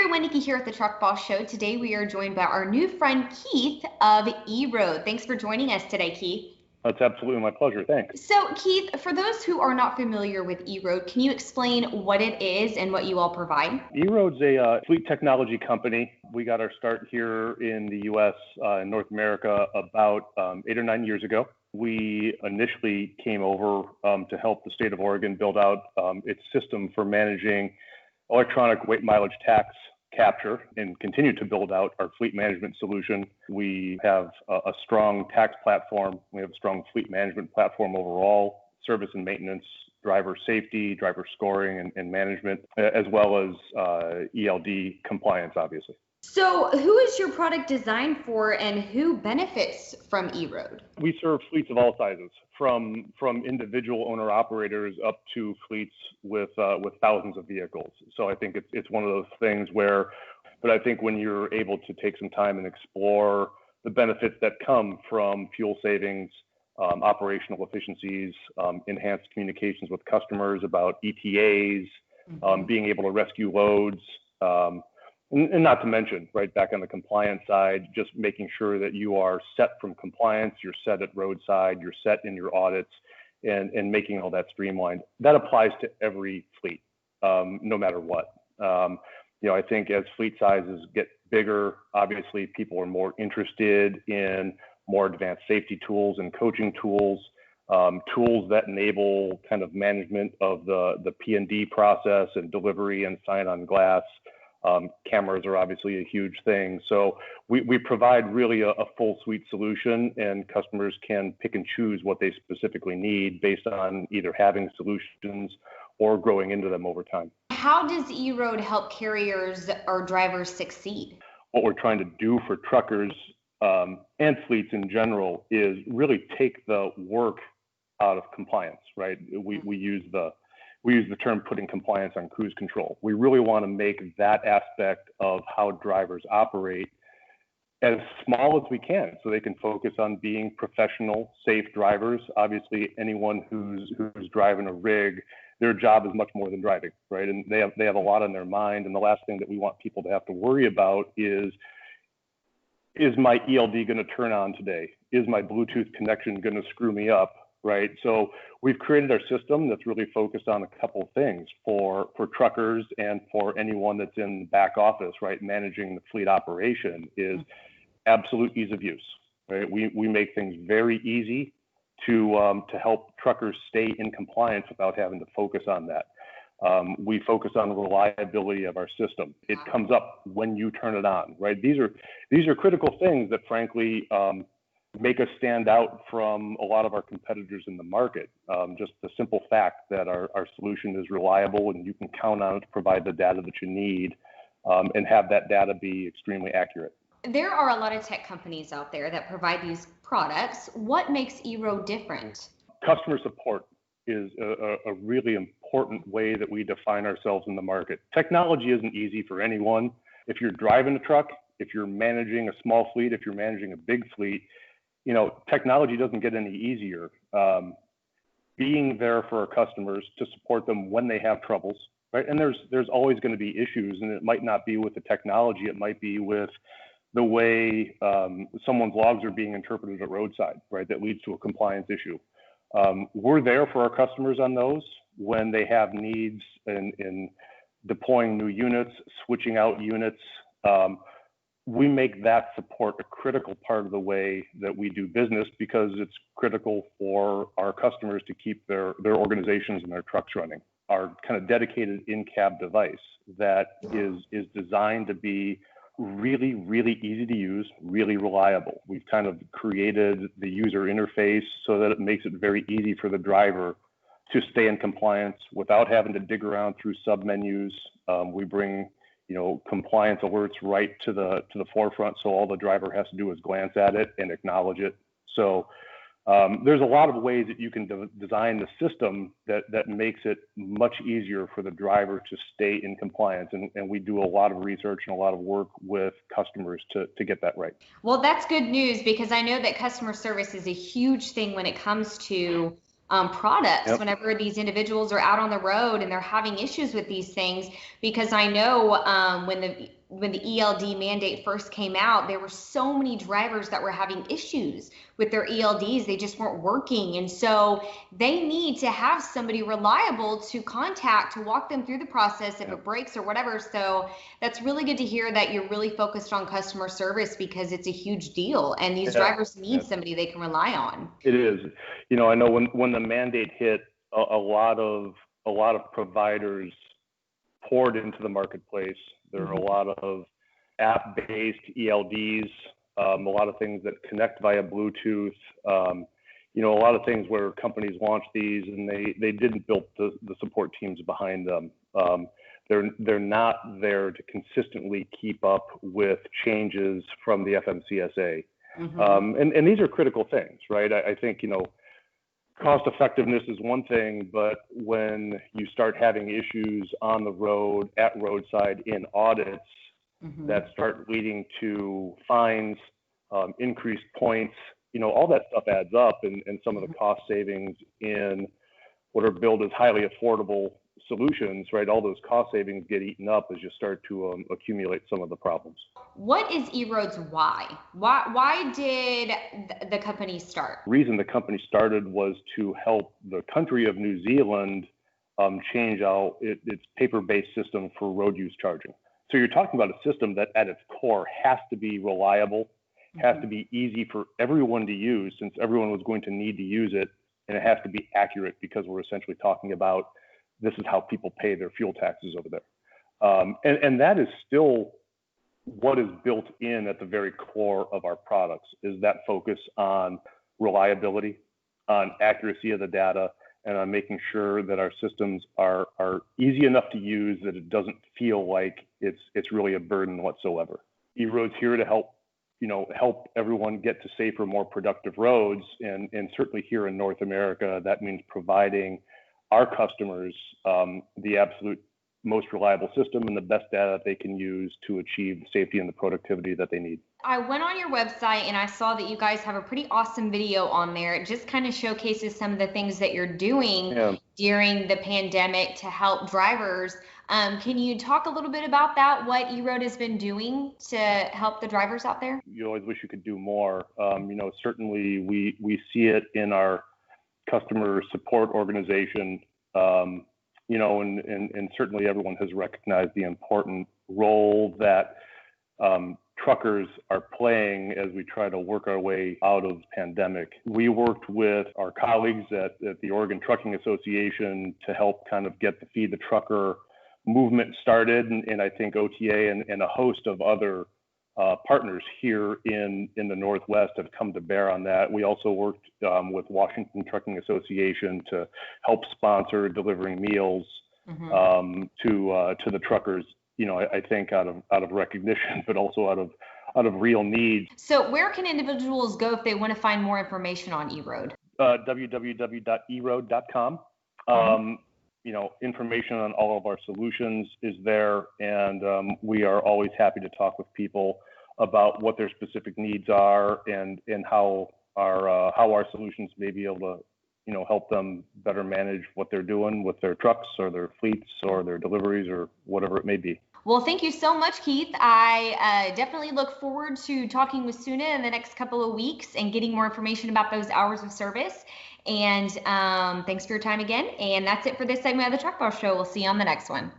everyone, Niki here at the Truck Boss Show. Today we are joined by our new friend Keith of EROAD. Thanks for joining us today, Keith. That's absolutely my pleasure. Thanks. So Keith, for those who are not familiar with EROAD, can you explain what it is and what you all provide? EROAD's a fleet technology company. We got our start here in the U.S. In North America about 8 or 9 years ago. We initially came over to help the state of Oregon build out its system for managing electronic weight mileage tax capture and continue to build out our fleet management solution. We have a strong tax platform. We have a strong fleet management platform overall, service and maintenance, driver safety, driver scoring and management, as well as ELD compliance, obviously. So who is your product designed for and who benefits from EROAD? We serve fleets of all sizes, from individual owner operators up to fleets with thousands of vehicles. So I think it's one of those things but I think when you're able to take some time and explore the benefits that come from fuel savings, operational efficiencies, enhanced communications with customers about ETAs, being able to rescue loads, and not to mention, right back on the compliance side, just making sure that you are set from compliance, you're set at roadside, you're set in your audits, and making all that streamlined. That applies to every fleet, no matter what. I think as fleet sizes get bigger, obviously people are more interested in more advanced safety tools and coaching tools, tools that enable kind of management of the P&D process and delivery and sign on glass. Cameras are obviously a huge thing. So we provide really a full suite solution, and customers can pick and choose what they specifically need based on either having solutions or growing into them over time. How does EROAD help carriers or drivers succeed? What we're trying to do for truckers and fleets in general is really take the work out of compliance, right? We use the term putting compliance on cruise control. We really want to make that aspect of how drivers operate as small as we can so they can focus on being professional, safe drivers. Obviously, anyone who's driving a rig, their job is much more than driving, right? And they have a lot on their mind. And the last thing that we want people to have to worry about is my ELD going to turn on today? Is my Bluetooth connection going to screw me up? Right. So we've created our system that's really focused on a couple of things for truckers and for anyone that's in the back office, right? Managing the fleet operation is absolute ease of use, right? We make things very easy to help truckers stay in compliance without having to focus on that. We focus on the reliability of our system. It comes up when you turn it on, right? These are critical things that frankly, make us stand out from a lot of our competitors in the market. Just the simple fact that our solution is reliable and you can count on it to provide the data that you need and have that data be extremely accurate. There are a lot of tech companies out there that provide these products. What makes EROAD different? Customer support is a really important way that we define ourselves in the market. Technology isn't easy for anyone. If you're driving a truck, if you're managing a small fleet, if you're managing a big fleet, technology doesn't get any easier. Being there for our customers to support them when they have troubles, right? And there's always going to be issues, and it might not be with the technology. It might be with the way someone's logs are being interpreted at roadside, right? That leads to a compliance issue. We're there for our customers on those when they have needs in deploying new units, switching out units. We make that support a critical part of the way that we do business because it's critical for our customers to keep their organizations and their trucks running. Our kind of dedicated in-cab device that is designed to be really, really easy to use, really reliable. We've kind of created the user interface so that it makes it very easy for the driver to stay in compliance without having to dig around through submenus. We bring compliance alerts right to the forefront. So all the driver has to do is glance at it and acknowledge it. So there's a lot of ways that you can design the system that makes it much easier for the driver to stay in compliance. And we do a lot of research and a lot of work with customers to get that right. Well, that's good news because I know that customer service is a huge thing when it comes to products. Yep. Whenever these individuals are out on the road and they're having issues with these things, because I know when when the ELD mandate first came out, there were so many drivers that were having issues with their ELDs. They just weren't working. And so they need to have somebody reliable to contact to walk them through the process if it breaks or whatever. So that's really good to hear that you're really focused on customer service, because it's a huge deal and these drivers need somebody they can rely on. It is. You know, I know when the mandate hit, a lot of providers poured into the marketplace. There are a lot of app-based ELDs, a lot of things that connect via Bluetooth. You know, a lot of things where companies launch these and they didn't build the support teams behind them. They're not there to consistently keep up with changes from the FMCSA. And these are critical things, right? I think, you know, cost effectiveness is one thing, but when you start having issues on the road, at roadside, in audits that start leading to fines, increased points, you know, all that stuff adds up, and some of the cost savings in what are billed as highly affordable solutions, right? All those cost savings get eaten up as you start to accumulate some of the problems. What is EROAD's why? Why did the company start? The reason the company started was to help the country of New Zealand change out its paper-based system for road use charging. So you're talking about a system that at its core has to be reliable, has to be easy for everyone to use, since everyone was going to need to use it, and it has to be accurate, because we're essentially talking about this is how people pay their fuel taxes over there. And that is still what is built in at the very core of our products, is that focus on reliability, on accuracy of the data, and on making sure that our systems are easy enough to use that it doesn't feel like it's really a burden whatsoever. EROAD's here to help everyone get to safer, more productive roads, and certainly here in North America, that means providing our customers the absolute most reliable system and the best data that they can use to achieve the safety and the productivity that they need. I went on your website and I saw that you guys have a pretty awesome video on there. It just kind of showcases some of the things that you're doing during the pandemic to help drivers. Can you talk a little bit about that, what EROAD has been doing to help the drivers out there? You always wish you could do more. You know, certainly we see it in our customer support organization, you know, and certainly everyone has recognized the important role that truckers are playing as we try to work our way out of the pandemic. We worked with our colleagues at the Oregon Trucking Association to help kind of get the Feed the Trucker movement started, and I think OTA and a host of other partners here in the Northwest have come to bear on that. We also worked with Washington Trucking Association to help sponsor delivering meals to the truckers. You know, I think out of recognition, but also out of real need. So where can individuals go if they want to find more information on EROAD? www.eroad.com. You know, information on all of our solutions is there, and we are always happy to talk with people about what their specific needs are and how our solutions may be able to, you know, help them better manage what they're doing with their trucks or their fleets or their deliveries or whatever it may be. Well, thank you so much, Keith. I definitely look forward to talking with Suna in the next couple of weeks and getting more information about those hours of service. And thanks for your time again. And that's it for this segment of the Truck Bar Show. We'll see you on the next one.